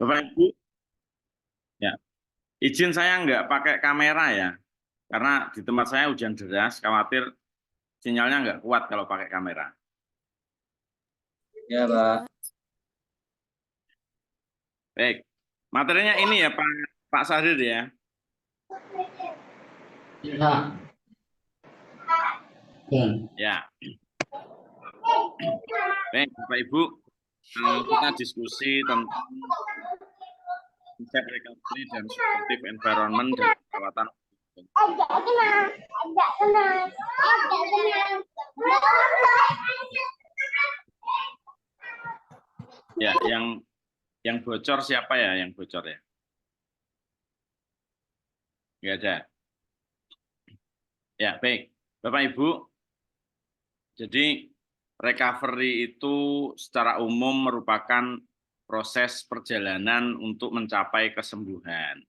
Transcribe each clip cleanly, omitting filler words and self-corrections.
Bapak Ibu, ya, izin saya nggak pakai kamera ya, karena di tempat saya hujan deras, khawatir sinyalnya nggak kuat kalau pakai kamera. Ya, Pak. Baik, materinya ini ya Pak Sahrir ya. Ya. Ya. Ya, baik Bapak Ibu, kita diskusi tentang konsep recovery dan supportive environment dalam perawatan. Ya, yang bocor siapa ya? Yang bocor ya? Nggak ada. Ya, baik. Bapak Ibu, jadi recovery itu secara umum merupakan proses perjalanan untuk mencapai kesembuhan.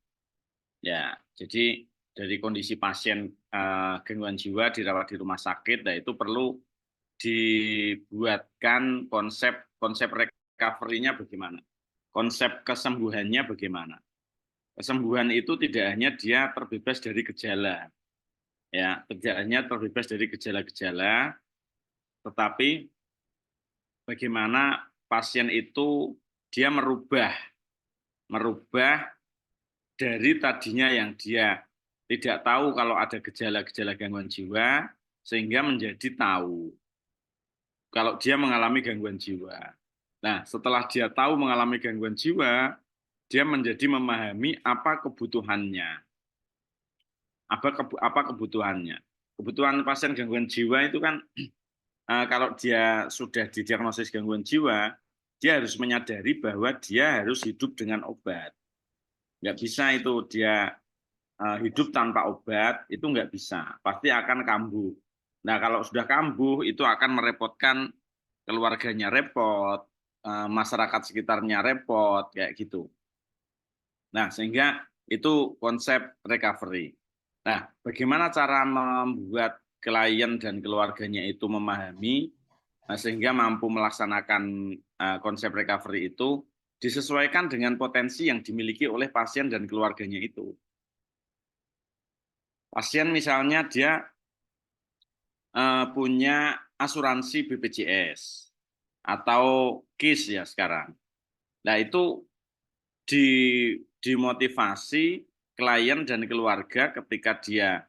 Ya, jadi dari kondisi pasien gangguan jiwa dirawat di rumah sakit, nah itu perlu dibuatkan konsep recovery-nya bagaimana, konsep kesembuhannya bagaimana. Kesembuhan itu tidak hanya dia terbebas dari gejala, ya, tidak hanya terbebas dari gejala-gejala, tetapi bagaimana pasien itu dia merubah dari tadinya yang dia tidak tahu kalau ada gejala-gejala gangguan jiwa, sehingga menjadi tahu kalau dia mengalami gangguan jiwa. Nah, setelah dia tahu mengalami gangguan jiwa, dia menjadi memahami apa kebutuhannya. Apa kebutuhannya? Kebutuhan pasien gangguan jiwa itu kan kalau dia sudah didiagnosis gangguan jiwa, dia harus menyadari bahwa dia harus hidup dengan obat. Nggak bisa itu dia hidup tanpa obat, itu nggak bisa. Pasti akan kambuh. Nah, kalau sudah kambuh, itu akan merepotkan keluarganya repot, masyarakat sekitarnya repot, kayak gitu. Nah, sehingga itu konsep recovery. Nah, bagaimana cara membuat klien dan keluarganya itu memahami sehingga mampu melaksanakan konsep recovery itu disesuaikan dengan potensi yang dimiliki oleh pasien dan keluarganya itu. Pasien misalnya dia punya asuransi BPJS atau KIS ya sekarang. Nah, itu dimotivasi klien dan keluarga ketika dia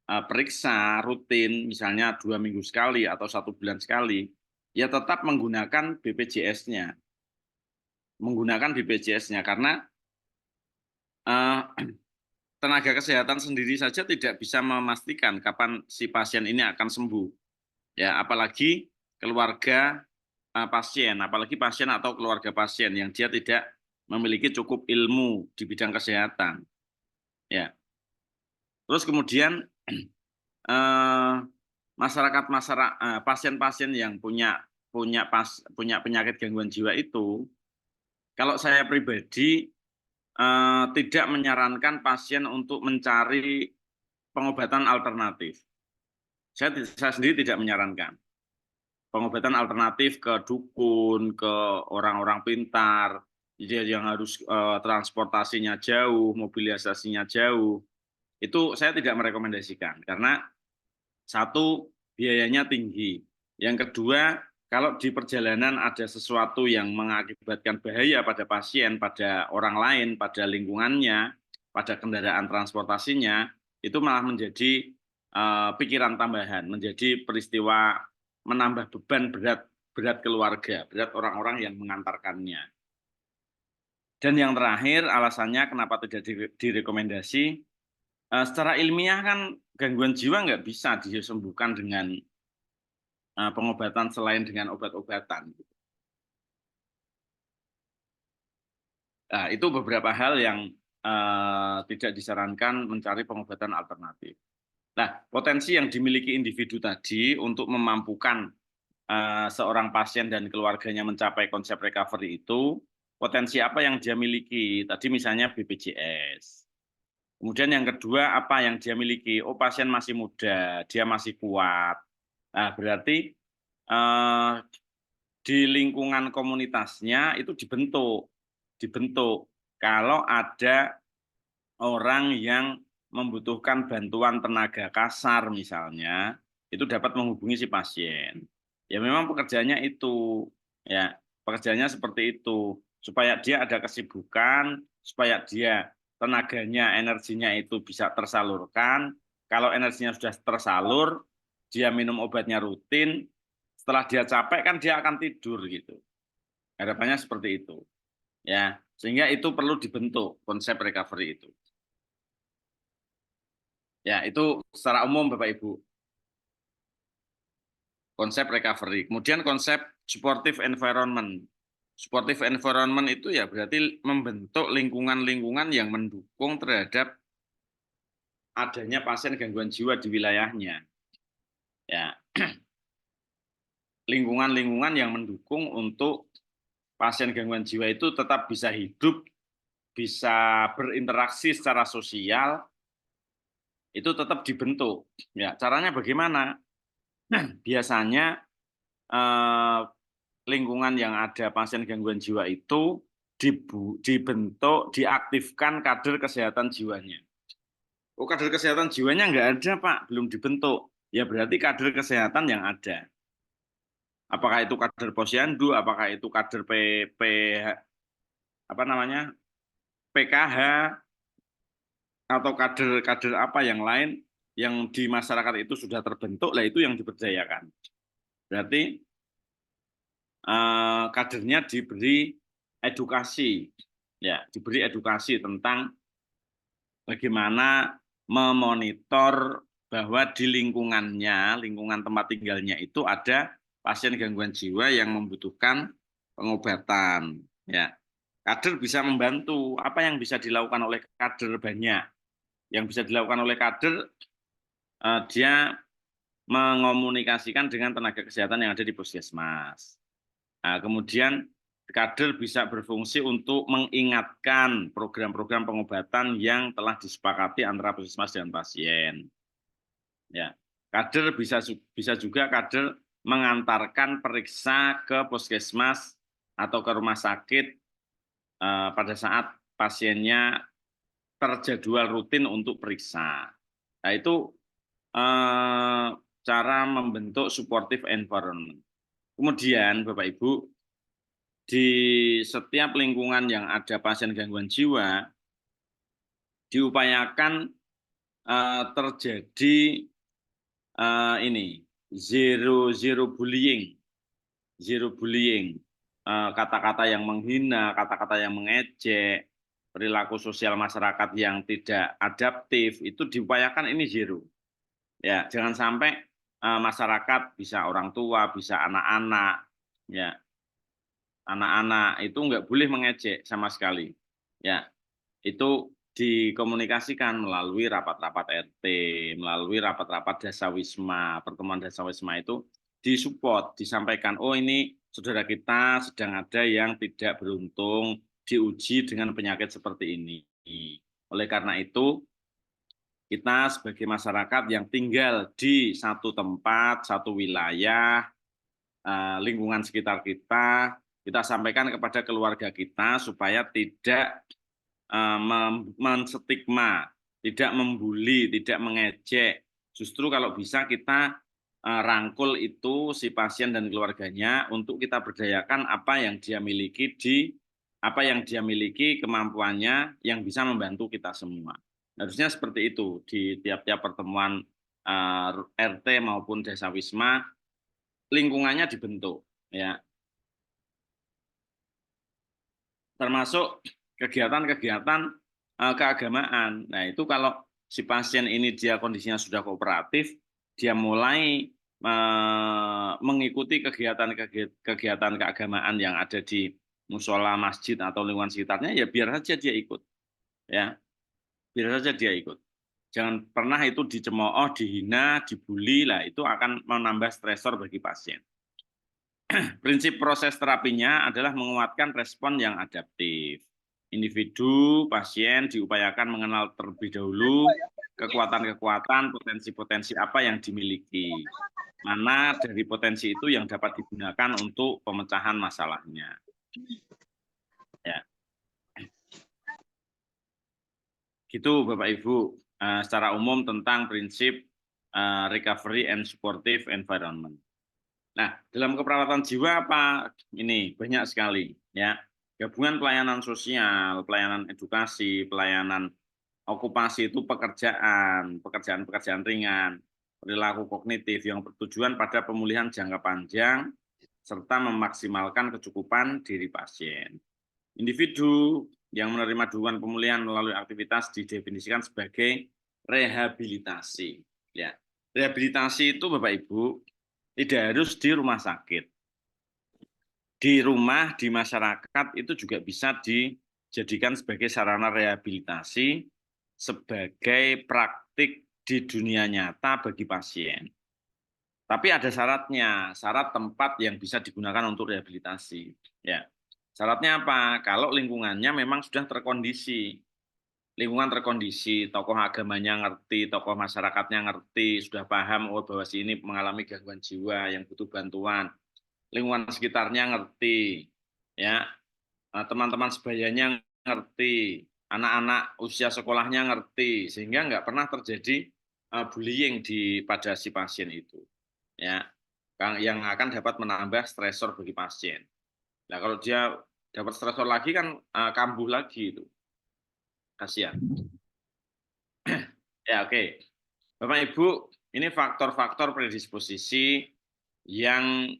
periksa rutin, misalnya 2 minggu sekali atau 1 bulan sekali, ya tetap menggunakan BPJS-nya. Menggunakan BPJS-nya karena tenaga kesehatan sendiri saja tidak bisa memastikan kapan si pasien ini akan sembuh. Ya, apalagi keluarga pasien, apalagi pasien atau keluarga pasien yang dia tidak memiliki cukup ilmu di bidang kesehatan. Ya. Terus kemudian pasien-pasien yang punya penyakit gangguan jiwa itu, kalau saya pribadi tidak menyarankan pasien untuk mencari pengobatan alternatif. Saya sendiri tidak menyarankan pengobatan alternatif ke dukun, ke orang-orang pintar, yang harus transportasinya jauh, mobilisasinya jauh. Itu saya tidak merekomendasikan karena satu, biayanya tinggi. Yang kedua, kalau di perjalanan ada sesuatu yang mengakibatkan bahaya pada pasien, pada orang lain, pada lingkungannya, pada kendaraan transportasinya, itu malah menjadi pikiran tambahan, menjadi peristiwa menambah beban berat keluarga, berat orang-orang yang mengantarkannya. Dan yang terakhir, alasannya kenapa tidak direkomendasi, secara ilmiah kan gangguan jiwa nggak bisa disembuhkan dengan pengobatan selain dengan obat-obatan. Nah, itu beberapa hal yang tidak disarankan mencari pengobatan alternatif. Nah, potensi yang dimiliki individu tadi untuk memampukan seorang pasien dan keluarganya mencapai konsep recovery itu, potensi apa yang dia miliki? Tadi misalnya BPJS. Kemudian yang kedua, apa yang dia miliki? Oh, pasien masih muda, dia masih kuat. Nah, berarti di lingkungan komunitasnya itu dibentuk kalau ada orang yang membutuhkan bantuan tenaga kasar misalnya, itu dapat menghubungi si pasien. Ya memang pekerjaannya itu, ya pekerjaannya seperti itu, supaya dia ada kesibukan, supaya dia tenaganya, energinya itu bisa tersalurkan. Kalau energinya sudah tersalur, dia minum obatnya rutin, setelah dia capek kan dia akan tidur gitu. Harapannya seperti itu. Ya, sehingga itu perlu dibentuk konsep recovery itu. Ya, itu secara umum Bapak Ibu. Konsep recovery. Kemudian konsep supportive environment. Supportive environment itu ya berarti membentuk lingkungan-lingkungan yang mendukung terhadap adanya pasien gangguan jiwa di wilayahnya. Ya, lingkungan-lingkungan yang mendukung untuk pasien gangguan jiwa itu tetap bisa hidup, bisa berinteraksi secara sosial, itu tetap dibentuk. Ya, caranya bagaimana? Nah, biasanya lingkungan yang ada pasien gangguan jiwa itu dibentuk, diaktifkan kader kesehatan jiwanya. Oh, kader kesehatan jiwanya nggak ada, Pak, belum dibentuk. Ya berarti kader kesehatan yang ada. Apakah itu kader posyandu, apakah itu kader apa namanya PKH, atau kader-kader apa yang lain yang di masyarakat itu sudah terbentuk, lah itu yang diberdayakan. Berarti kadernya diberi edukasi, ya diberi edukasi tentang bagaimana memonitor bahwa di lingkungannya, lingkungan tempat tinggalnya itu ada pasien gangguan jiwa yang membutuhkan pengobatan. Ya, kader bisa membantu. Apa yang bisa dilakukan oleh kader banyak. Yang bisa dilakukan oleh kader, dia mengomunikasikan dengan tenaga kesehatan yang ada di puskesmas. Nah, kemudian kader bisa berfungsi untuk mengingatkan program-program pengobatan yang telah disepakati antara puskesmas dan pasien. Ya, kader bisa juga kader mengantarkan periksa ke puskesmas atau ke rumah sakit pada saat pasiennya terjadwal rutin untuk periksa. Nah, itu cara membentuk supportive environment. Kemudian, Bapak Ibu, di setiap lingkungan yang ada pasien gangguan jiwa, diupayakan terjadi ini zero bullying, kata-kata yang menghina, kata-kata yang mengejek, perilaku sosial masyarakat yang tidak adaptif itu diupayakan ini zero. Ya, jangan sampai masyarakat bisa orang tua, bisa anak-anak, ya anak-anak itu nggak boleh mengejek sama sekali. Ya, itu dikomunikasikan melalui rapat-rapat RT, melalui rapat-rapat dasawisma, pertemuan dasawisma itu disupport, disampaikan, oh ini saudara kita sedang ada yang tidak beruntung diuji dengan penyakit seperti ini. Oleh karena itu, kita sebagai masyarakat yang tinggal di satu tempat, satu wilayah, lingkungan sekitar kita sampaikan kepada keluarga kita supaya tidak menstigma, tidak membuli, tidak mengejek. Justru kalau bisa kita rangkul itu si pasien dan keluarganya untuk kita berdayakan apa yang dia miliki apa yang dia miliki kemampuannya yang bisa membantu kita semua. Harusnya seperti itu di tiap-tiap pertemuan RT maupun desa wisma lingkungannya dibentuk ya. Termasuk kegiatan-kegiatan keagamaan. Nah, itu kalau si pasien ini dia kondisinya sudah kooperatif, dia mulai mengikuti kegiatan keagamaan yang ada di musola, masjid atau lingkungan sekitarnya, ya biar saja dia ikut. Ya, biar saja dia ikut. Jangan pernah itu dicemooh, dihina, dibully, lah itu akan menambah stresor bagi pasien. Prinsip proses terapinya adalah menguatkan respon yang adaptif. Individu, pasien diupayakan mengenal terlebih dahulu kekuatan-kekuatan, potensi-potensi apa yang dimiliki. Mana dari potensi itu yang dapat digunakan untuk pemecahan masalahnya. Ya. Gitu Bapak Ibu, secara umum tentang prinsip recovery and supportive environment. Nah, dalam keperawatan jiwa apa? Ini banyak sekali ya. Gabungan pelayanan sosial, pelayanan edukasi, pelayanan okupasi itu pekerjaan-pekerjaan ringan, perilaku kognitif yang bertujuan pada pemulihan jangka panjang serta memaksimalkan kecukupan diri pasien. Individu yang menerima dukungan pemulihan melalui aktivitas didefinisikan sebagai rehabilitasi. Ya, rehabilitasi itu Bapak Ibu tidak harus di rumah sakit. Di rumah, di masyarakat itu juga bisa dijadikan sebagai sarana rehabilitasi sebagai praktik di dunia nyata bagi pasien. Tapi ada syaratnya, syarat tempat yang bisa digunakan untuk rehabilitasi. Ya, syaratnya apa? Kalau lingkungannya memang sudah terkondisi, lingkungan terkondisi, tokoh agamanya ngerti, tokoh masyarakatnya ngerti, sudah paham oh bahwa si ini mengalami gangguan jiwa yang butuh bantuan, lingkungan sekitarnya ngerti, ya teman-teman sebayanya ngerti, anak-anak usia sekolahnya ngerti, sehingga nggak pernah terjadi bullying pada si pasien itu, ya, yang akan dapat menambah stresor bagi pasien. Nah kalau dia dapat stresor lagi kan kambuh lagi itu, kasihan. Ya oke, Bapak Ibu, ini faktor-faktor predisposisi yang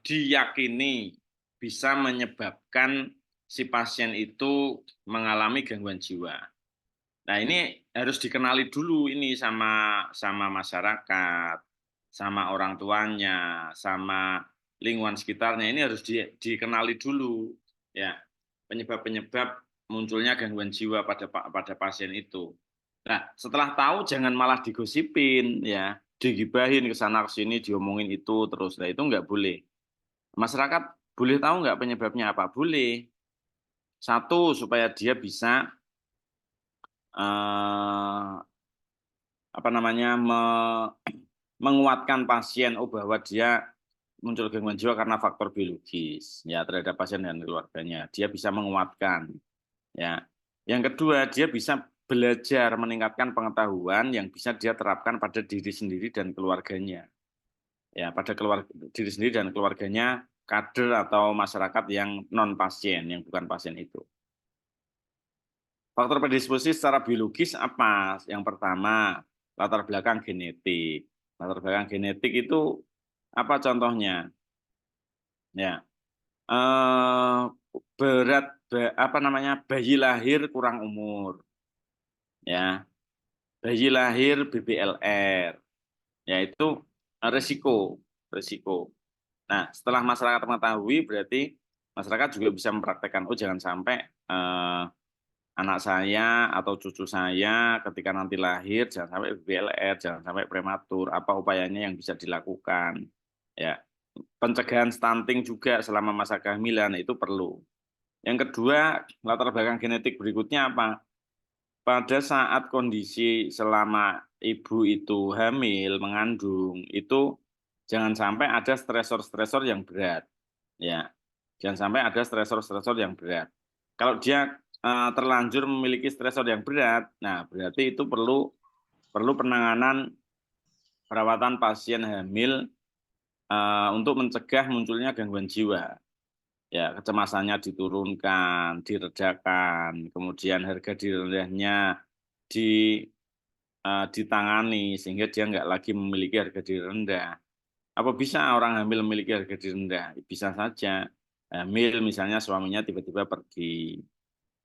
diyakini bisa menyebabkan si pasien itu mengalami gangguan jiwa. Nah, ini harus dikenali dulu ini sama masyarakat, sama orang tuanya, sama lingkungan sekitarnya. Ini harus dikenali dulu ya, penyebab-penyebab munculnya gangguan jiwa pada pasien itu. Nah, setelah tahu jangan malah digosipin ya, digibahin ke sana ke sini, diomongin itu terus. Nah, itu nggak boleh. Masyarakat boleh tahu nggak penyebabnya apa? Boleh. Satu, supaya dia bisa eh, apa namanya menguatkan pasien bahwa dia muncul gangguan jiwa karena faktor biologis ya terhadap pasien dan keluarganya. Dia bisa menguatkan ya. Yang kedua, dia bisa belajar meningkatkan pengetahuan yang bisa dia terapkan pada diri sendiri dan keluarganya. Ya, pada diri sendiri dan keluarganya, kader atau masyarakat yang non pasien, yang bukan pasien itu. Faktor predisposisi secara biologis apa? Yang pertama, latar belakang genetik. Latar belakang genetik itu apa contohnya? Ya, berat apa namanya? Bayi lahir kurang umur, ya. Bayi lahir BBLR, yaitu resiko, resiko. Nah, setelah masyarakat mengetahui, berarti masyarakat juga bisa mempraktekkan, oh jangan sampai anak saya atau cucu saya ketika nanti lahir jangan sampai BLR, jangan sampai prematur, apa upayanya yang bisa dilakukan. Ya, pencegahan stunting juga selama masa kehamilan itu perlu. Yang kedua, latar belakang genetik berikutnya apa? Pada saat kondisi selama ibu itu hamil, mengandung, itu jangan sampai ada stresor-stresor yang berat. Ya, jangan sampai ada stresor-stresor yang berat. Kalau dia terlanjur memiliki stresor yang berat, nah berarti itu perlu penanganan perawatan pasien hamil untuk mencegah munculnya gangguan jiwa. Ya, kecemasannya diturunkan, diredakan, kemudian harga diri rendahnya ditangani sehingga dia nggak lagi memiliki harga diri rendah. Apa bisa orang hamil memiliki harga diri rendah? Bisa saja. Hamil misalnya suaminya tiba-tiba pergi,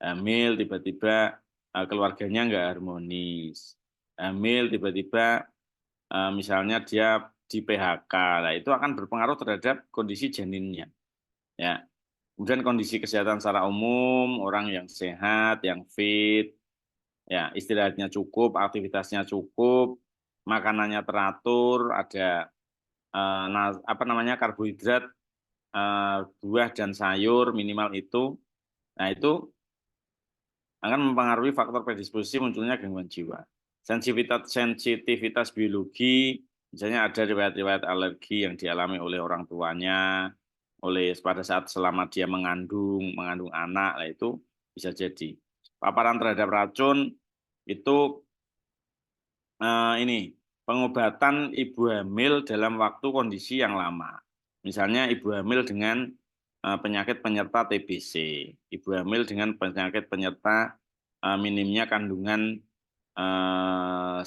hamil tiba-tiba keluarganya nggak harmonis, hamil tiba-tiba misalnya dia di PHK, nah itu akan berpengaruh terhadap kondisi janinnya. Ya, kemudian kondisi kesehatan secara umum, orang yang sehat, yang fit, ya istirahatnya cukup, aktivitasnya cukup, makanannya teratur, ada apa namanya karbohidrat, buah dan sayur minimal itu. Nah, itu akan mempengaruhi faktor predisposisi munculnya gangguan jiwa. Sensitivitas biologi, misalnya ada riwayat-riwayat alergi yang dialami oleh orang tuanya, pada saat selama dia mengandung anak, lah itu bisa jadi. Paparan terhadap racun itu ini pengobatan ibu hamil dalam waktu kondisi yang lama. Misalnya ibu hamil dengan penyakit penyerta TBC, ibu hamil dengan penyakit penyerta minimnya kandungan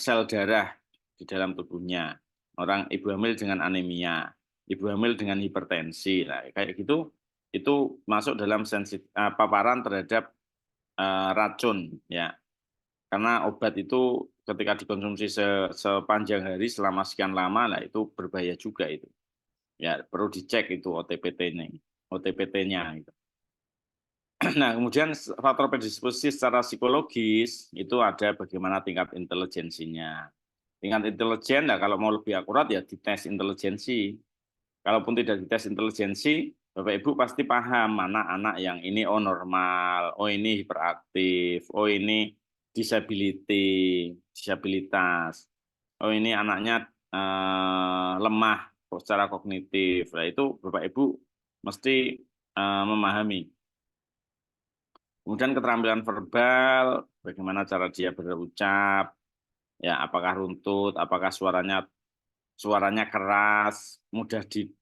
sel darah di dalam tubuhnya, orang ibu hamil dengan anemia, ibu hamil dengan hipertensi, lah kayak gitu, itu masuk dalam paparan terhadap racun, ya. Karena obat itu ketika dikonsumsi sepanjang hari selama sekian lama, lah itu berbahaya juga itu. Ya perlu dicek itu OTPT-nya. Gitu. Nah, kemudian faktor predisposisi secara psikologis itu ada bagaimana tingkat intelijensinya. Tingkat intelijen, nah kalau mau lebih akurat ya dites intelijensi. Kalaupun tidak dites intelijensi, Bapak Ibu pasti paham mana anak yang ini oh normal, oh ini hiperaktif, oh ini disabilitas, oh ini anaknya lemah secara kognitif. Nah itu Bapak Ibu mesti memahami. Kemudian keterampilan verbal, bagaimana cara dia berucap, ya apakah runtut, apakah suaranya keras,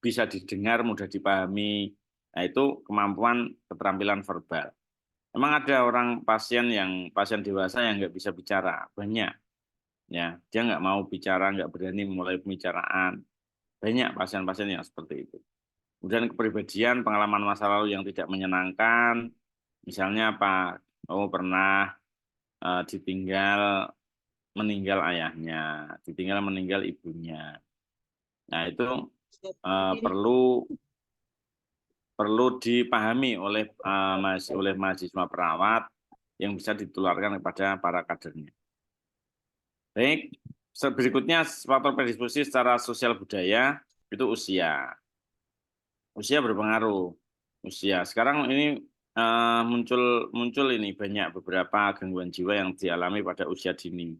bisa didengar, mudah dipahami. Nah, itu kemampuan keterampilan verbal. Memang ada orang pasien dewasa yang nggak bisa bicara, banyak. Ya, dia nggak mau bicara, nggak berani memulai pembicaraan. Banyak pasien-pasien yang seperti itu. Kemudian kepribadian, pengalaman masa lalu yang tidak menyenangkan, misalnya apa? Oh, pernah meninggal ayahnya, ditinggal meninggal ibunya. Nah, itu perlu dipahami oleh mahasiswa perawat yang bisa ditularkan kepada para kadernya. Baik, berikutnya faktor predisposisi secara sosial budaya itu usia. Usia berpengaruh. Usia. Sekarang ini muncul ini banyak beberapa gangguan jiwa yang dialami pada usia dini.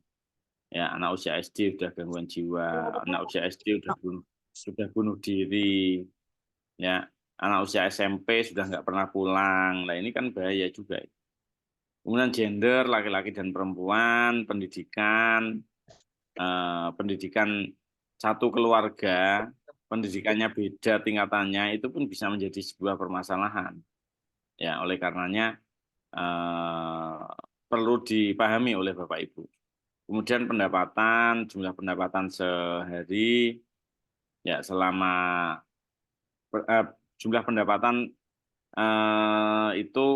Ya, anak usia SD sudah gangguan jiwa, anak usia SD sudah bunuh diri, ya, anak usia SMP sudah nggak pernah pulang. Nah, ini kan bahaya juga. Kemudian gender, laki-laki dan perempuan, pendidikan satu keluarga, pendidikannya beda tingkatannya, itu pun bisa menjadi sebuah permasalahan. Ya, oleh karenanya perlu dipahami oleh Bapak Ibu. Kemudian jumlah pendapatan sehari, ya selama jumlah pendapatan itu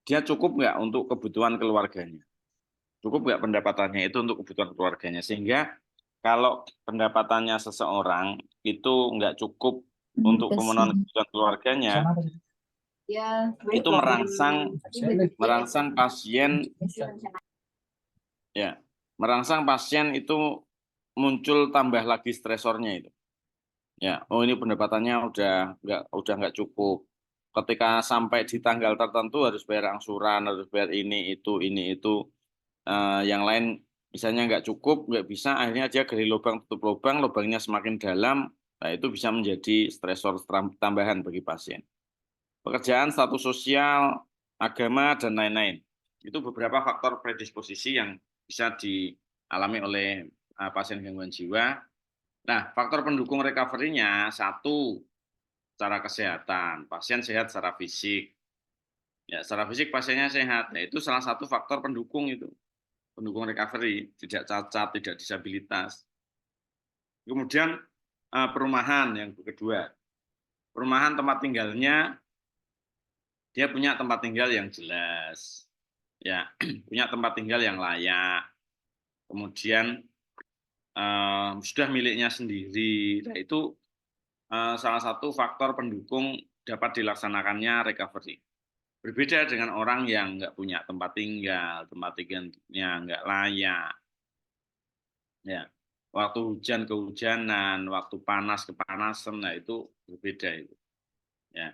dia cukup nggak untuk kebutuhan keluarganya? Cukup nggak pendapatannya itu untuk kebutuhan keluarganya? Sehingga kalau pendapatannya seseorang itu nggak cukup untuk pemenuhan kebutuhan keluarganya, itu merangsang pasien itu muncul tambah lagi stresornya itu. Ya, oh ini pendapatannya udah nggak cukup. Ketika sampai di tanggal tertentu harus bayar angsuran, harus bayar ini itu. Yang lain misalnya nggak cukup, nggak bisa, akhirnya dia gali lubang tutup lubang, lubangnya semakin dalam. Nah, itu bisa menjadi stresor tambahan bagi pasien. Pekerjaan, status sosial, agama, dan lain-lain. Itu beberapa faktor predisposisi yang bisa dialami oleh pasien gangguan jiwa. Nah, faktor pendukung recovery-nya satu, secara kesehatan, pasien sehat secara fisik. Ya, secara fisik pasiennya sehat. Nah, itu salah satu faktor pendukung itu. Pendukung recovery, tidak cacat, tidak disabilitas. Kemudian perumahan yang kedua. Perumahan tempat tinggalnya, dia punya tempat tinggal yang jelas. Ya, punya tempat tinggal yang layak. Kemudian sudah miliknya sendiri. Nah, itu salah satu faktor pendukung dapat dilaksanakannya recovery. Berbeda dengan orang yang nggak punya tempat tinggalnya nggak layak. Ya, waktu hujan kehujanan, waktu panas kepanasan, nah itu berbeda itu. Ya,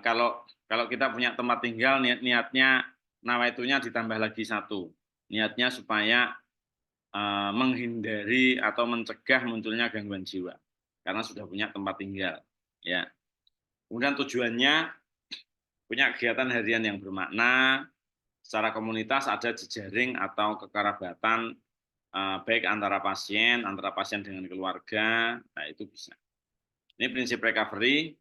kalau kita punya tempat tinggal, niatnya nawaitunya ditambah lagi satu, niatnya supaya menghindari atau mencegah munculnya gangguan jiwa karena sudah punya tempat tinggal. Ya, kemudian tujuannya punya kegiatan harian yang bermakna, secara komunitas ada jejaring atau kekerabatan baik antara pasien dengan keluarga, nah itu bisa. Ini prinsip recovery.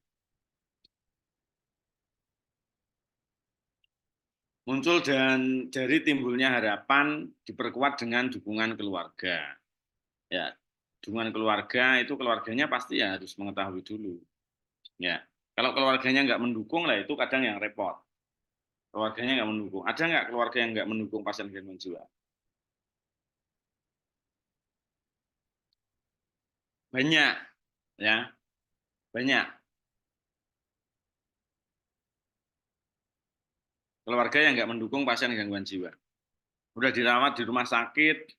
Muncul dan dari timbulnya harapan diperkuat dengan dukungan keluarga. Ya, dukungan keluarga itu keluarganya pasti ya harus mengetahui dulu. Ya, kalau keluarganya nggak mendukung lah itu kadang yang repot. Keluarganya nggak mendukung. Ada nggak keluarga yang nggak mendukung pasien gangguan jiwa? Banyak, ya, banyak. Keluarga yang nggak mendukung pasien gangguan jiwa. Udah dirawat di rumah sakit,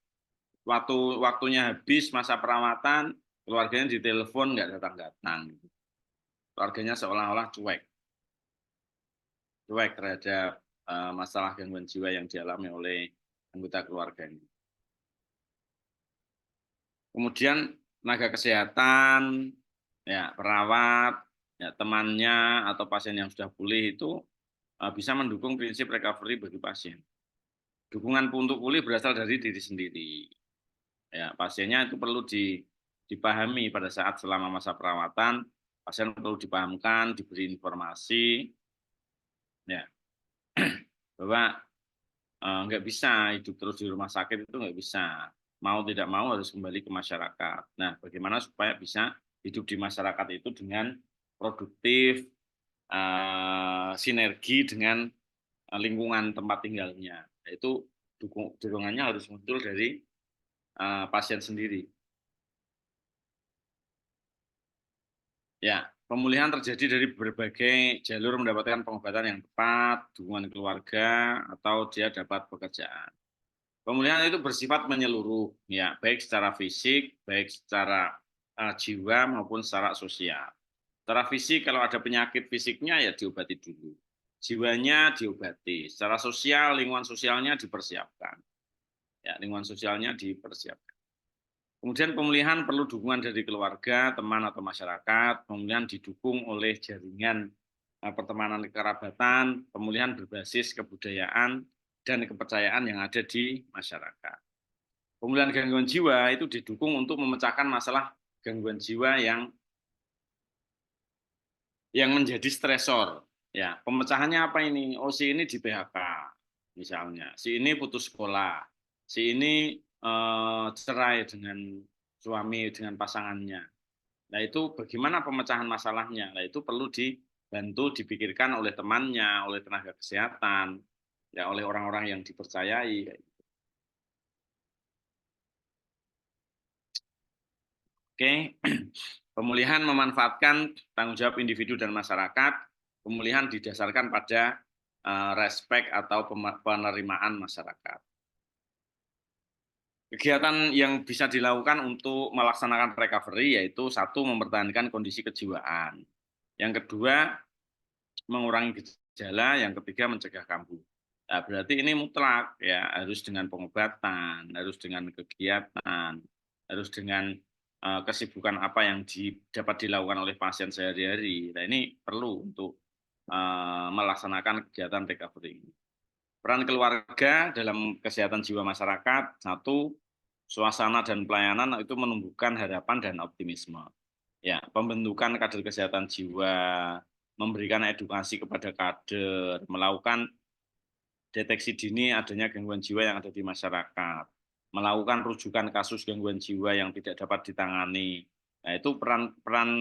waktunya habis masa perawatan, keluarganya ditelepon nggak datang-datang. Keluarganya seolah-olah cuek terhadap masalah gangguan jiwa yang dialami oleh anggota keluarganya. Kemudian tenaga kesehatan, ya perawat, ya temannya atau pasien yang sudah pulih itu bisa mendukung prinsip recovery bagi pasien. Dukungan untuk pulih berasal dari diri sendiri. Ya, pasiennya itu perlu dipahami pada saat selama masa perawatan, pasien perlu dipahamkan, diberi informasi, ya bahwa nggak bisa hidup terus di rumah sakit itu nggak bisa. Mau tidak mau harus kembali ke masyarakat. Nah, bagaimana supaya bisa hidup di masyarakat itu dengan produktif, sinergi dengan lingkungan tempat tinggalnya. Itu dukungannya harus muncul dari pasien sendiri. Ya, pemulihan terjadi dari berbagai jalur mendapatkan pengobatan yang tepat, dukungan keluarga, atau dia dapat pekerjaan. Pemulihan itu bersifat menyeluruh, ya, baik secara fisik, baik secara jiwa maupun secara sosial. Secara fisik kalau ada penyakit fisiknya ya diobati dulu. Jiwanya diobati. Secara sosial, lingkungan sosialnya dipersiapkan. Ya, lingkungan sosialnya dipersiapkan. Kemudian pemulihan perlu dukungan dari keluarga, teman atau masyarakat. Pemulihan didukung oleh jaringan pertemanan kekerabatan, pemulihan berbasis kebudayaan dan kepercayaan yang ada di masyarakat. Pemulihan gangguan jiwa itu didukung untuk memecahkan masalah gangguan jiwa yang menjadi stresor. Ya, pemecahannya apa ini? Oh, si ini di PHK misalnya, si ini putus sekolah, si ini cerai dengan suami dengan pasangannya. Nah, itu bagaimana pemecahan masalahnya? Nah, itu perlu dibantu dipikirkan oleh temannya, oleh tenaga kesehatan, ya oleh orang-orang yang dipercayai. Oke, pemulihan memanfaatkan tanggung jawab individu dan masyarakat. Pemulihan didasarkan pada respek atau penerimaan masyarakat. Kegiatan yang bisa dilakukan untuk melaksanakan recovery yaitu satu, mempertahankan kondisi kejiwaan. Yang kedua, mengurangi gejala, yang ketiga mencegah kambuh. Nah, berarti ini mutlak ya, harus dengan pengobatan, harus dengan kegiatan, harus dengan kesibukan apa yang dapat dilakukan oleh pasien sehari-hari. Nah, ini perlu untuk melaksanakan kegiatan recovery ini. Peran keluarga dalam kesehatan jiwa masyarakat, satu, suasana dan pelayanan itu menumbuhkan harapan dan optimisme. Ya, pembentukan kader kesehatan jiwa, memberikan edukasi kepada kader, melakukan deteksi dini adanya gangguan jiwa yang ada di masyarakat, melakukan rujukan kasus gangguan jiwa yang tidak dapat ditangani. Nah, itu peran peran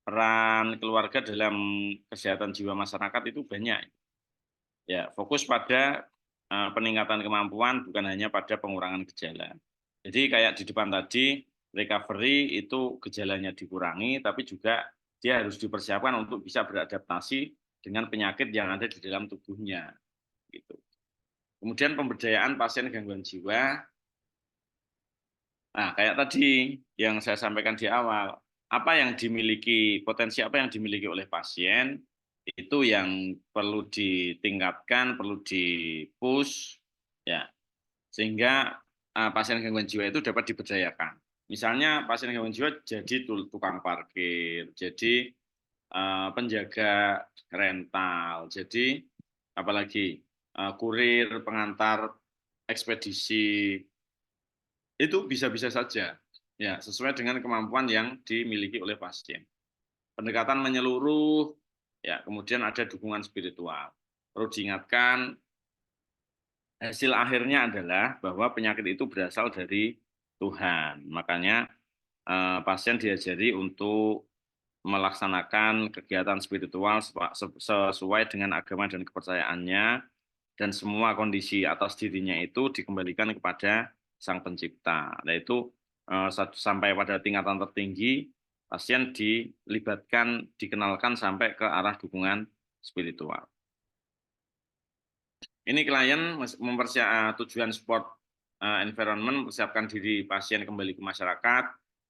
peran keluarga dalam kesehatan jiwa masyarakat itu banyak. Ya, fokus pada peningkatan kemampuan bukan hanya pada pengurangan gejala. Jadi kayak di depan tadi, recovery itu gejalanya dikurangi, tapi juga dia harus dipersiapkan untuk bisa beradaptasi dengan penyakit yang ada di dalam tubuhnya. Gitu. Kemudian pemberdayaan pasien gangguan jiwa. Nah, kayak tadi yang saya sampaikan di awal, apa yang dimiliki, potensi apa yang dimiliki oleh pasien, itu yang perlu ditingkatkan, perlu di-push, ya, sehingga pasien gangguan jiwa itu dapat diberdayakan. Misalnya pasien gangguan jiwa jadi tukang parkir, jadi penjaga rental. Jadi apalagi kurir, pengantar ekspedisi itu bisa-bisa saja ya sesuai dengan kemampuan yang dimiliki oleh pasien. Pendekatan menyeluruh ya, kemudian ada dukungan spiritual. Perlu diingatkan hasil akhirnya adalah bahwa penyakit itu berasal dari Tuhan. Makanya pasien diajari untuk melaksanakan kegiatan spiritual sesuai dengan agama dan kepercayaannya, dan semua kondisi atas dirinya itu dikembalikan kepada Sang Pencipta. Nah itu sampai pada tingkatan tertinggi, pasien dilibatkan, dikenalkan sampai ke arah dukungan spiritual. Ini klien tujuan support environment, mempersiapkan diri pasien kembali ke masyarakat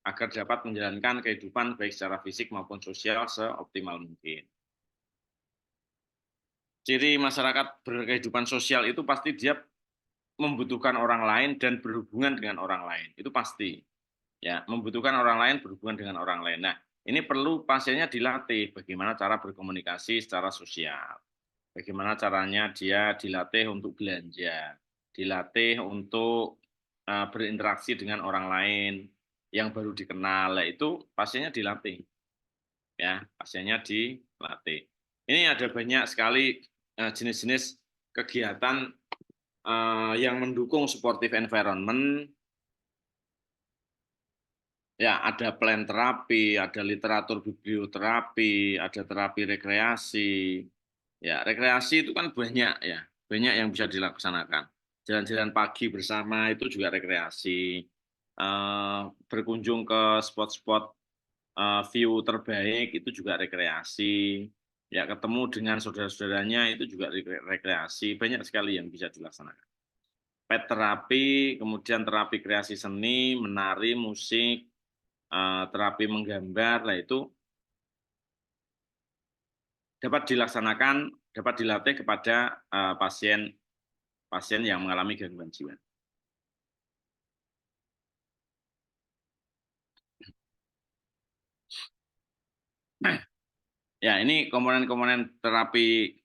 agar dapat menjalankan kehidupan baik secara fisik maupun sosial seoptimal mungkin. Ciri masyarakat berkehidupan sosial itu pasti dia membutuhkan orang lain dan berhubungan dengan orang lain. Itu pasti. Ya, membutuhkan orang lain, berhubungan dengan orang lain. Nah, ini perlu pasiennya dilatih bagaimana cara berkomunikasi secara sosial. Bagaimana caranya dia dilatih untuk belanja, dilatih untuk berinteraksi dengan orang lain yang baru dikenal. Nah, itu pasiennya dilatih. Ya, pasiennya dilatih. Ini ada banyak sekali jenis-jenis kegiatan yang mendukung supportive environment. Ya, ada plan terapi, ada literatur biblioterapi, ada terapi rekreasi. Ya, rekreasi itu kan banyak ya, banyak yang bisa dilaksanakan. Jalan-jalan pagi bersama itu juga rekreasi. Berkunjung ke spot-spot view terbaik itu juga rekreasi. Ya, ketemu dengan saudara-saudaranya itu juga rekreasi. Banyak sekali yang bisa dilaksanakan. Pet terapi, kemudian terapi kreasi seni, menari, musik, terapi menggambar, lah itu dapat dilaksanakan, dapat dilatih kepada pasien pasien yang mengalami gangguan jiwa. Ya, ini komponen-komponen terapi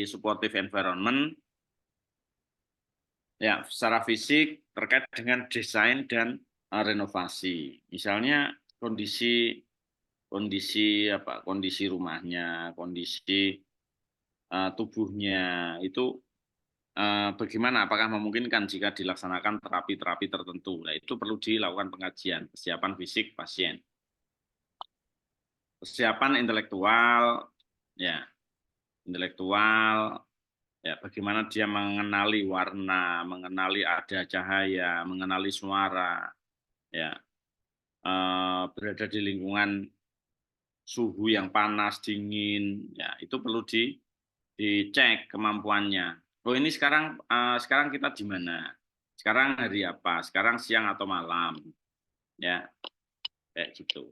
supportive environment. Ya, secara fisik terkait dengan desain dan renovasi. Misalnya kondisi kondisi rumahnya, kondisi tubuhnya itu bagaimana, apakah memungkinkan jika dilaksanakan terapi-terapi tertentu. Nah, itu perlu dilakukan pengajian, kesiapan fisik pasien. Kesiapan intelektual, ya, intelektual, ya, bagaimana dia mengenali warna, mengenali ada cahaya, mengenali suara, ya, berada di lingkungan suhu yang panas, dingin, ya, itu perlu dicek kemampuannya. Oh, ini sekarang kita di mana? Sekarang hari apa? Sekarang siang atau malam? Ya, kayak gitu.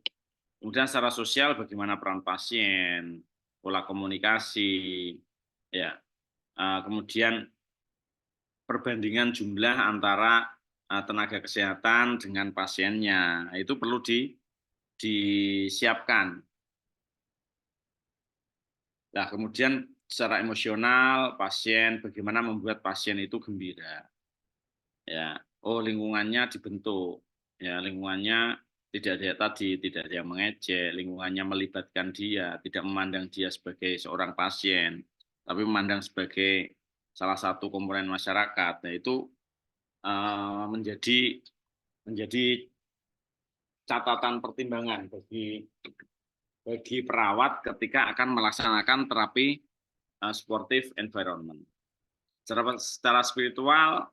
Kemudian secara sosial bagaimana peran pasien, pola komunikasi, ya. Kemudian perbandingan jumlah antara tenaga kesehatan dengan pasiennya, itu perlu disiapkan. Nah, kemudian secara emosional pasien, bagaimana membuat pasien itu gembira. Ya, oh lingkungannya dibentuk, ya lingkungannya tidak ada tadi, tidak ada yang mengejek, lingkungannya melibatkan dia, tidak memandang dia sebagai seorang pasien, tapi memandang sebagai salah satu komponen masyarakat. Nah itu menjadi catatan pertimbangan bagi perawat ketika akan melaksanakan terapi supportive environment. Secara spiritual,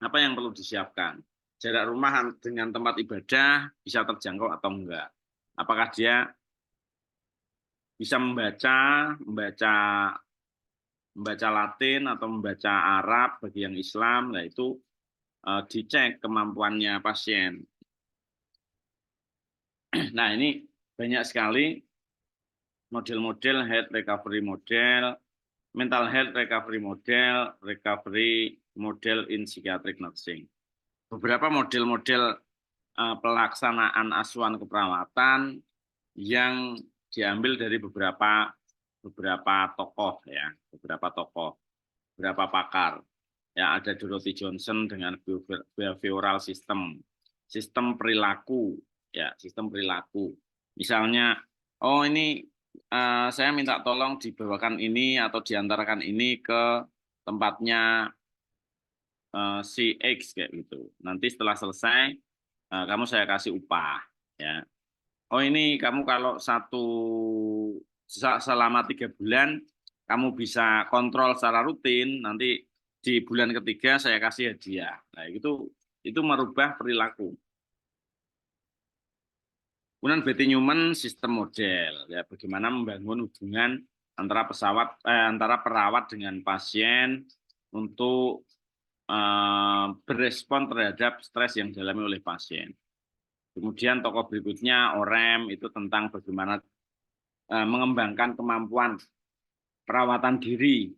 apa yang perlu disiapkan? Jarak rumah dengan tempat ibadah bisa terjangkau atau enggak? Apakah dia bisa membaca Latin atau membaca Arab bagi yang Islam? Nah itu dicek kemampuannya pasien. Nah ini banyak sekali model-model health recovery model, mental health recovery model in psychiatric nursing. Beberapa model-model pelaksanaan asuhan keperawatan yang diambil dari beberapa tokoh ya, beberapa pakar. Ya, ada Dorothy Johnson dengan behavioral sistem perilaku, ya, sistem perilaku. Misalnya, oh ini saya minta tolong dibawakan ini atau diantarkan ini ke tempatnya si X kayak gitu. Nanti setelah selesai, kamu saya kasih upah, ya. Oh ini kamu kalau selama 3 bulan kamu bisa kontrol secara rutin, nanti di bulan ketiga saya kasih hadiah. Nah itu merubah perilaku. Kemudian Betty Newman sistem model, ya bagaimana membangun hubungan antara perawat dengan pasien untuk berespon terhadap stres yang dialami oleh pasien. Kemudian tokoh berikutnya OREM itu tentang bagaimana mengembangkan kemampuan perawatan diri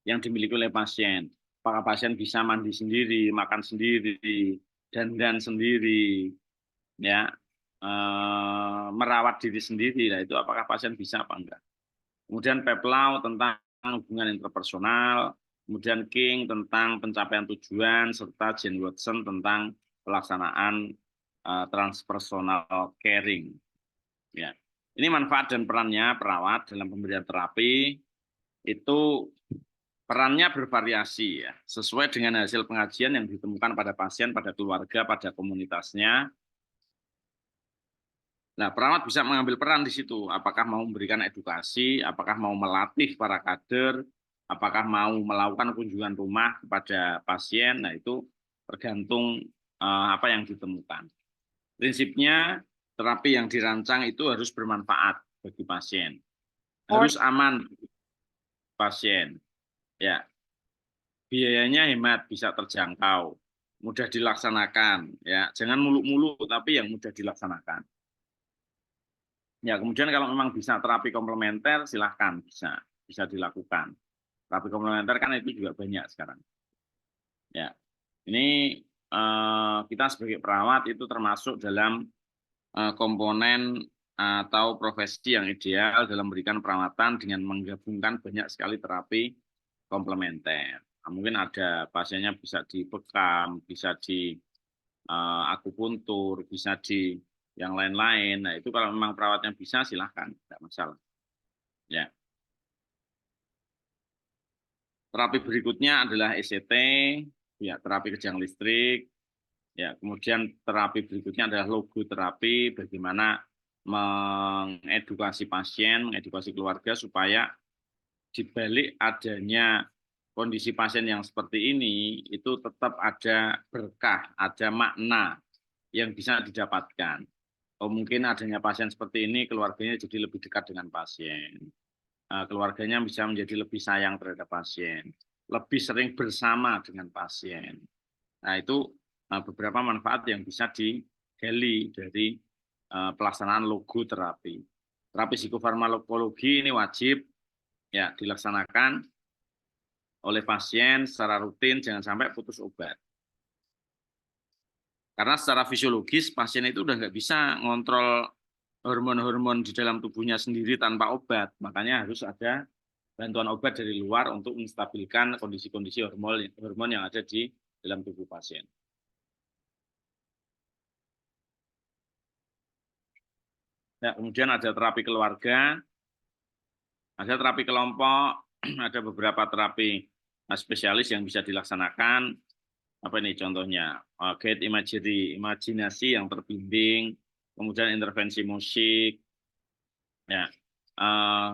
yang dimiliki oleh pasien. Apakah pasien bisa mandi sendiri, makan sendiri, dandan sendiri, ya, merawat diri sendiri. Nah, itu apakah pasien bisa apa enggak? Kemudian Peplau tentang hubungan interpersonal, kemudian King tentang pencapaian tujuan, serta Jane Watson tentang pelaksanaan transpersonal caring. Ya. Ini manfaat dan perannya perawat dalam pemberian terapi itu perannya bervariasi ya, sesuai dengan hasil pengajian yang ditemukan pada pasien, pada keluarga, pada komunitasnya. Nah, perawat bisa mengambil peran di situ. Apakah mau memberikan edukasi, apakah mau melatih para kader, apakah mau melakukan kunjungan rumah kepada pasien. Nah, itu tergantung apa yang ditemukan. Prinsipnya, terapi yang dirancang itu harus bermanfaat bagi pasien. Harus aman bagi pasien. Ya, biayanya hemat, bisa terjangkau, mudah dilaksanakan. Ya, jangan muluk-muluk, tapi yang mudah dilaksanakan. Ya, kemudian kalau memang bisa terapi komplementer, silahkan bisa dilakukan. Terapi komplementer kan itu juga banyak sekarang. Ya, ini kita sebagai perawat itu termasuk dalam komponen atau profesi yang ideal dalam memberikan perawatan dengan menggabungkan banyak sekali terapi komplementer. Nah, mungkin ada pasiennya bisa dibekam, bisa di akupuntur, bisa di yang lain-lain. Nah, itu kalau memang perawatnya bisa, silahkan, tidak masalah. Ya. Terapi berikutnya adalah ECT, ya, terapi kejang listrik. Ya, kemudian terapi berikutnya adalah logoterapi, bagaimana mengedukasi pasien, mengedukasi keluarga supaya di balik adanya kondisi pasien yang seperti ini, itu tetap ada berkah, ada makna yang bisa didapatkan. Oh, mungkin adanya pasien seperti ini, keluarganya jadi lebih dekat dengan pasien. Keluarganya bisa menjadi lebih sayang terhadap pasien, lebih sering bersama dengan pasien. Nah, itu beberapa manfaat yang bisa digali dari pelaksanaan logoterapi. Terapi psikofarmakologi ini wajib ya dilaksanakan oleh pasien secara rutin, jangan sampai putus obat. Karena secara fisiologis pasien itu udah nggak bisa ngontrol hormon-hormon di dalam tubuhnya sendiri tanpa obat. Makanya harus ada bantuan obat dari luar untuk menstabilkan kondisi-kondisi hormon yang ada di dalam tubuh pasien. Ya, kemudian ada terapi keluarga, ada terapi kelompok, ada beberapa terapi spesialis yang bisa dilaksanakan. Apa ini contohnya? Guide imagery, imajinasi yang terbimbing, kemudian intervensi musik. Ya,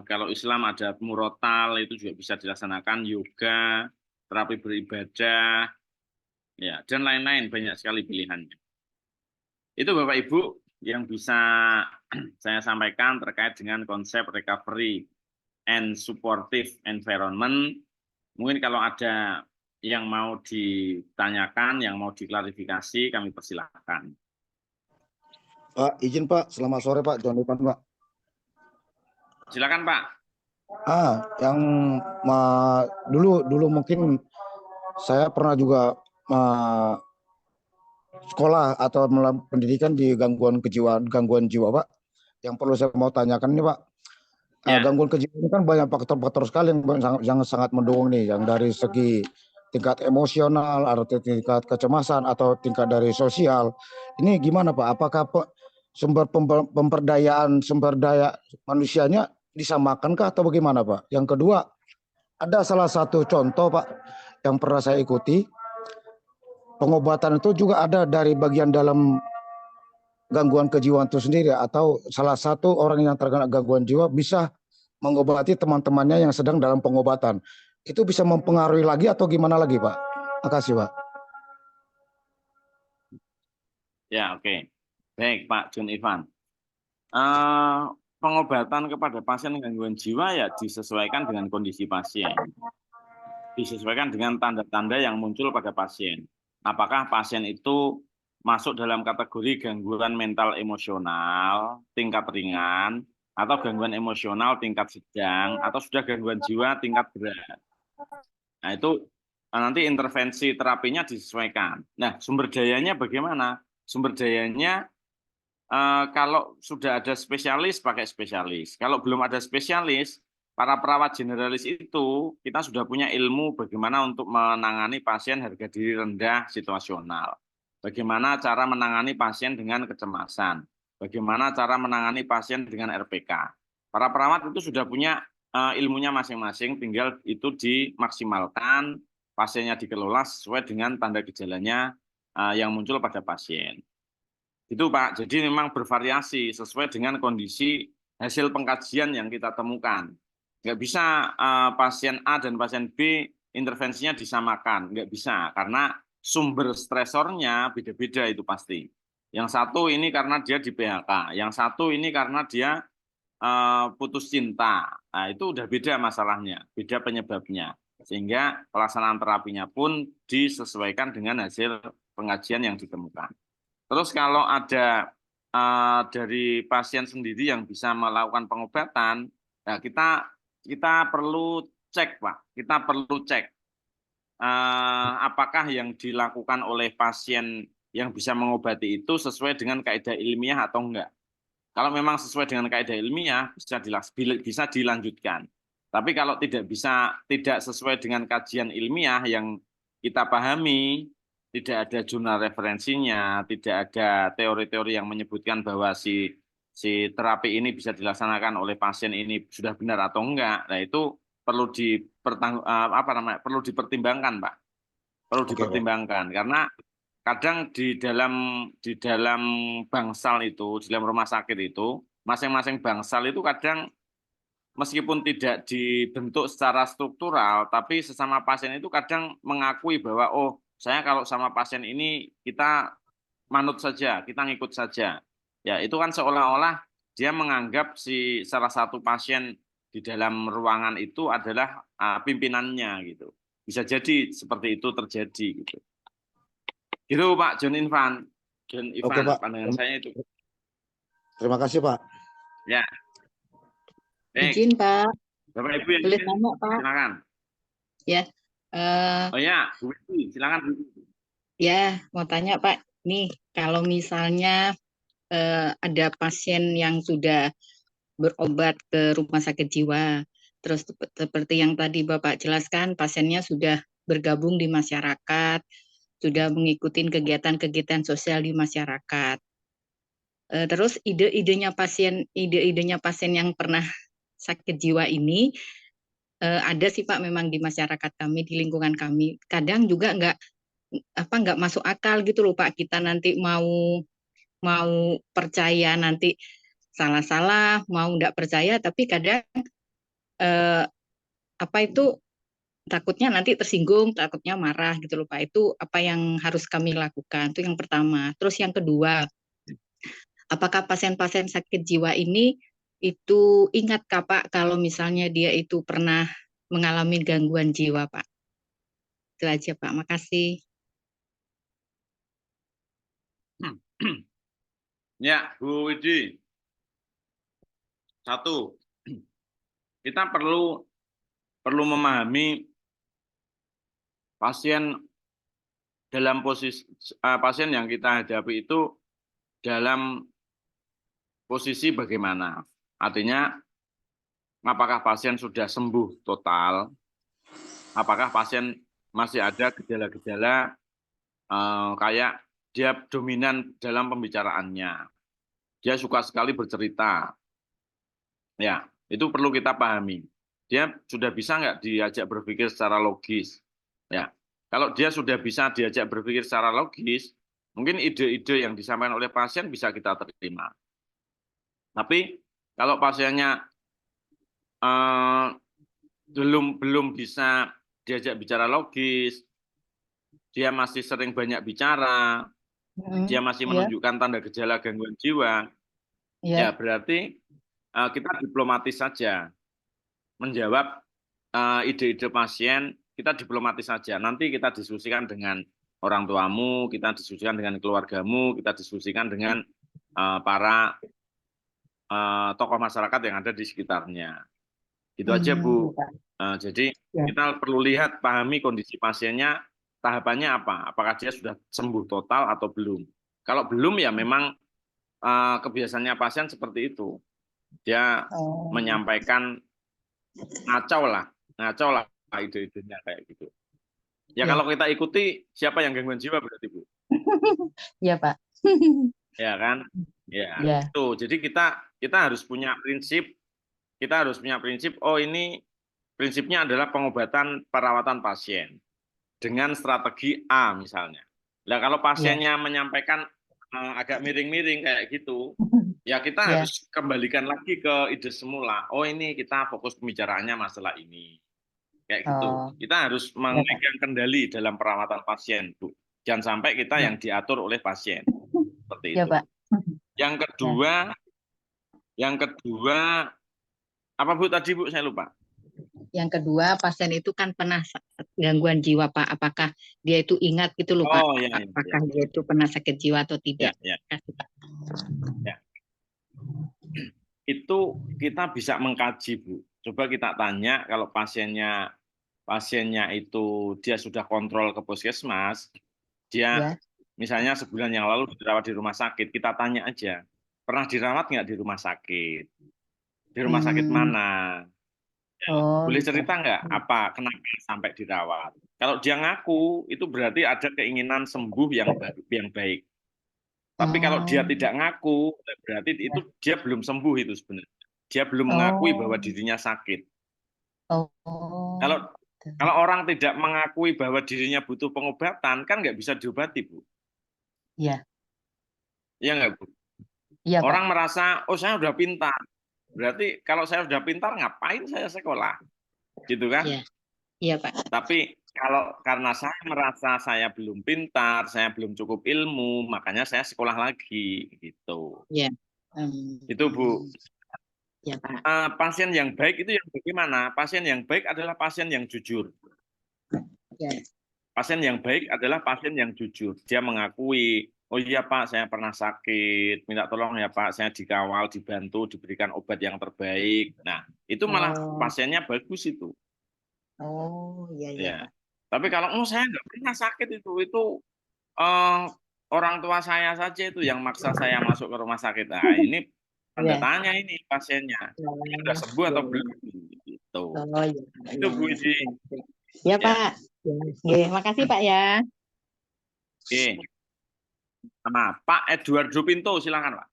kalau Islam ada murotal itu juga bisa dilaksanakan, yoga, terapi beribadah, ya, dan lain-lain banyak sekali pilihannya. Itu Bapak Ibu yang bisa saya sampaikan terkait dengan konsep recovery and supportive environment. Mungkin kalau ada yang mau ditanyakan, yang mau diklarifikasi, kami persilahkan. Pak, izin Pak, selamat sore Pak, John Ivan Pak. Silakan Pak. Yang dulu mungkin saya pernah juga sekolah atau pendidikan di gangguan jiwa Pak. yang perlu saya mau tanyakan nih Pak. Ya. Gangguan kejiwaan ini kan banyak faktor-faktor sekali yang sangat mendukung nih, yang dari segi tingkat emosional, atau tingkat kecemasan, atau tingkat dari sosial. Ini gimana Pak? Apakah sumber sumber daya manusianya disamakan atau bagaimana Pak? Yang kedua, ada salah satu contoh Pak yang pernah saya ikuti, pengobatan itu juga ada dari bagian dalam gangguan kejiwaan itu sendiri, atau salah satu orang yang terkena gangguan jiwa bisa mengobati teman-temannya yang sedang dalam pengobatan. Itu bisa mempengaruhi lagi atau gimana lagi Pak? Makasih Pak. Ya, oke. Baik, Pak John Ivan. Pengobatan kepada pasien gangguan jiwa ya disesuaikan dengan kondisi pasien. Disesuaikan dengan tanda-tanda yang muncul pada pasien. Apakah pasien itu masuk dalam kategori gangguan mental emosional tingkat ringan, atau gangguan emosional tingkat sedang, atau sudah gangguan jiwa tingkat berat. Nah, itu nanti intervensi terapinya disesuaikan. Nah, sumber dayanya bagaimana? Sumber dayanya kalau sudah ada spesialis, pakai spesialis. Kalau belum ada spesialis, para perawat generalis itu kita sudah punya ilmu bagaimana untuk menangani pasien harga diri rendah situasional. Bagaimana cara menangani pasien dengan kecemasan. Bagaimana cara menangani pasien dengan RPK. Para perawat itu sudah punya ilmunya masing-masing, tinggal itu dimaksimalkan, pasiennya dikelola sesuai dengan tanda gejalanya yang muncul pada pasien. Itu Pak, jadi memang bervariasi sesuai dengan kondisi hasil pengkajian yang kita temukan. Nggak bisa pasien A dan pasien B intervensinya disamakan, nggak bisa, karena sumber stresornya beda-beda itu pasti. Yang satu ini karena dia di PHK, yang satu ini karena dia putus cinta. Nah, itu udah beda masalahnya, beda penyebabnya. Sehingga pelaksanaan terapinya pun disesuaikan dengan hasil pengajian yang ditemukan. Terus kalau ada dari pasien sendiri yang bisa melakukan pengobatan, nah kita perlu cek Pak, kita perlu cek apakah yang dilakukan oleh pasien yang bisa mengobati itu sesuai dengan kaidah ilmiah atau enggak. Kalau memang sesuai dengan kaidah ilmiah bisa dilanjutkan. Tapi kalau tidak sesuai dengan kajian ilmiah yang kita pahami, tidak ada jurnal referensinya, tidak ada teori-teori yang menyebutkan bahwa si terapi ini bisa dilaksanakan oleh pasien ini sudah benar atau enggak. Nah, itu perlu dipertimbangkan, Pak. Perlu Oke, Pak. dipertimbangkan karena kadang di dalam bangsal itu, di dalam rumah sakit itu, masing-masing bangsal itu kadang meskipun tidak dibentuk secara struktural, tapi sesama pasien itu kadang mengakui bahwa oh, saya kalau sama pasien ini kita manut saja, kita ngikut saja. Ya, itu kan seolah-olah dia menganggap si salah satu pasien di dalam ruangan itu adalah pimpinannya gitu. Bisa jadi seperti itu terjadi gitu. Gitu Pak John Ivan. John Oke Ivan, Pak. pandangan saya itu. Terima kasih Pak. Ya, baik. Izin Pak, Bapak Ibu yang boleh lain, tanya Pak? silakan. Ya, eh, Oh ya, Bu Widi, silakan Bu Widi. ya mau tanya Pak. Nih, kalau misalnya ada pasien yang sudah berobat ke rumah sakit jiwa, terus seperti yang tadi Bapak jelaskan, pasiennya sudah bergabung di masyarakat, sudah mengikuti kegiatan-kegiatan sosial di masyarakat. Terus ide-idenya pasien yang pernah sakit jiwa ini ada sih Pak, memang di masyarakat kami, di lingkungan kami. Kadang juga nggak masuk akal gitu loh Pak. Kita nanti mau percaya nanti salah-salah, mau nggak percaya, tapi kadang eh, apa itu takutnya nanti tersinggung, takutnya marah gitu loh Pak. Itu apa yang harus kami lakukan? Itu yang pertama. Terus yang kedua, apakah pasien-pasien sakit jiwa ini itu ingat Kak Pak kalau misalnya dia itu pernah mengalami gangguan jiwa Pak? Itu aja Pak, makasih. Ya, Bu Widi. Satu, kita perlu memahami pasien dalam posisi pasien yang kita hadapi itu dalam posisi bagaimana. Artinya, apakah pasien sudah sembuh total, apakah pasien masih ada gejala-gejala kayak dia dominan dalam pembicaraannya, dia suka sekali bercerita, ya itu perlu kita pahami. Dia sudah bisa nggak diajak berpikir secara logis, ya. Kalau dia sudah bisa diajak berpikir secara logis, mungkin ide-ide yang disampaikan oleh pasien bisa kita terima. Tapi kalau pasiennya belum bisa diajak bicara logis, dia masih sering banyak bicara, dia masih menunjukkan tanda gejala gangguan jiwa, ya berarti kita diplomatis saja menjawab ide-ide pasien, kita diplomatis saja. Nanti kita diskusikan dengan orang tuamu, kita diskusikan dengan keluargamu, kita diskusikan dengan para tokoh masyarakat yang ada di sekitarnya. Itu aja, Bu. Jadi kita perlu lihat, pahami kondisi pasiennya, tahapannya apa? Apakah dia sudah sembuh total atau belum? Kalau belum, ya memang kebiasaannya pasien seperti itu. Dia menyampaikan ngacau lah ide-idenya kayak gitu. Ya kalau kita ikuti, siapa yang gangguan jiwa berarti, Bu? Iya, Pak. Ya kan? Ya. Itu. Jadi kita harus punya prinsip. Kita harus punya prinsip. Oh, ini prinsipnya adalah pengobatan perawatan pasien dengan strategi A misalnya. Nah, kalau pasiennya menyampaikan agak miring-miring kayak gitu, ya kita harus kembalikan lagi ke ide semula. Oh, ini kita fokus pembicaraannya masalah ini. Kayak gitu. Kita harus memegang kendali dalam perawatan pasien, Bu. Jangan sampai kita yang diatur oleh pasien. Seperti itu. Pak. Yang kedua, apa Bu tadi, Bu? Saya lupa. Yang kedua, pasien itu kan pernah gangguan jiwa, Pak. Apakah dia itu ingat gitu loh, Pak? Apakah dia itu pernah sakit jiwa atau tidak? Ya. Itu kita bisa mengkaji, Bu. Coba kita tanya kalau pasiennya itu dia sudah kontrol ke puskesmas, dia misalnya sebulan yang lalu dirawat di rumah sakit, kita tanya aja, pernah dirawat nggak di rumah sakit? Di rumah sakit mana? Boleh cerita nggak apa kenapa sampai dirawat? Kalau dia ngaku, itu berarti ada keinginan sembuh yang baik. Tapi kalau dia tidak ngaku, berarti itu dia belum sembuh itu sebenarnya. Dia belum mengakui bahwa dirinya sakit. Kalau orang tidak mengakui bahwa dirinya butuh pengobatan, kan nggak bisa diobati, Bu. Iya. Iya nggak, Bu? Iya, orang Pak. merasa, oh saya udah pintar. Berarti kalau saya udah pintar, ngapain saya sekolah? Gitu kan? Iya, Pak. Tapi karena saya merasa saya belum pintar, saya belum cukup ilmu, makanya saya sekolah lagi, gitu. Iya. Itu, Bu. Ya, Pak. Pasien yang baik itu yang bagaimana? Pasien yang baik adalah pasien yang jujur. Ya. Pasien yang baik adalah pasien yang jujur. Dia mengakui, oh iya Pak, saya pernah sakit, minta tolong ya Pak, saya dikawal, dibantu, diberikan obat yang terbaik. Nah, itu malah pasiennya bagus itu. Oh, iya. Ya. Tapi kalau saya nggak pernah sakit itu orang tua saya saja itu yang maksa saya masuk ke rumah sakit. Nah, ini tanda tanya ini pasiennya, sudah sembuh atau belum? Gitu. Itu Bu Iji. Ya, Pak. Terima kasih Pak ya. Oke. Sama Pak Eduardo Pinto, silakan Pak.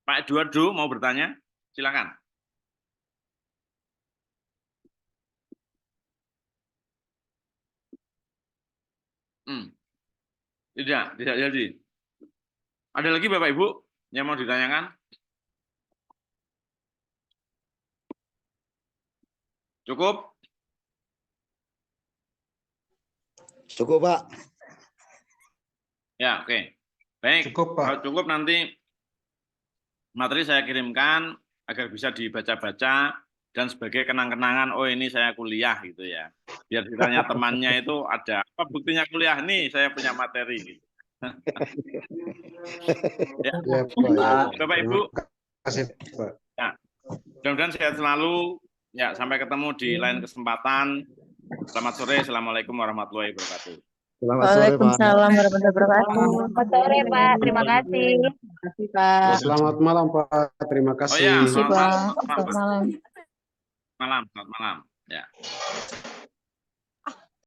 Pak Eduardo mau bertanya, silakan. Tidak jadi. Ada lagi Bapak Ibu yang mau ditanyakan? Cukup? Cukup, Pak. Ya, oke. Baik, Cukup, Pak. kalau cukup nanti materi saya kirimkan agar bisa dibaca-baca dan sebagai kenang-kenangan, oh ini saya kuliah gitu ya. Biar ditanya temannya itu ada apa buktinya kuliah nih, saya punya materi gitu. Ya. Bapak Ibu, kasih, Pak. Ya, mudah-mudahan sehat selalu. Ya, sampai ketemu di lain kesempatan. Selamat sore, assalamualaikum warahmatullahi wabarakatuh. Selamat sore, Pak. Waalaikumsalam warahmatullahi wabarakatuh. Selamat sore, Pak. Terima kasih. Terima kasih, Pak. Selamat malam, Pak. Terima Oh kasih. ya, Terima kasih, selamat Pak. Selamat malam. malam, selamat malam. Ya.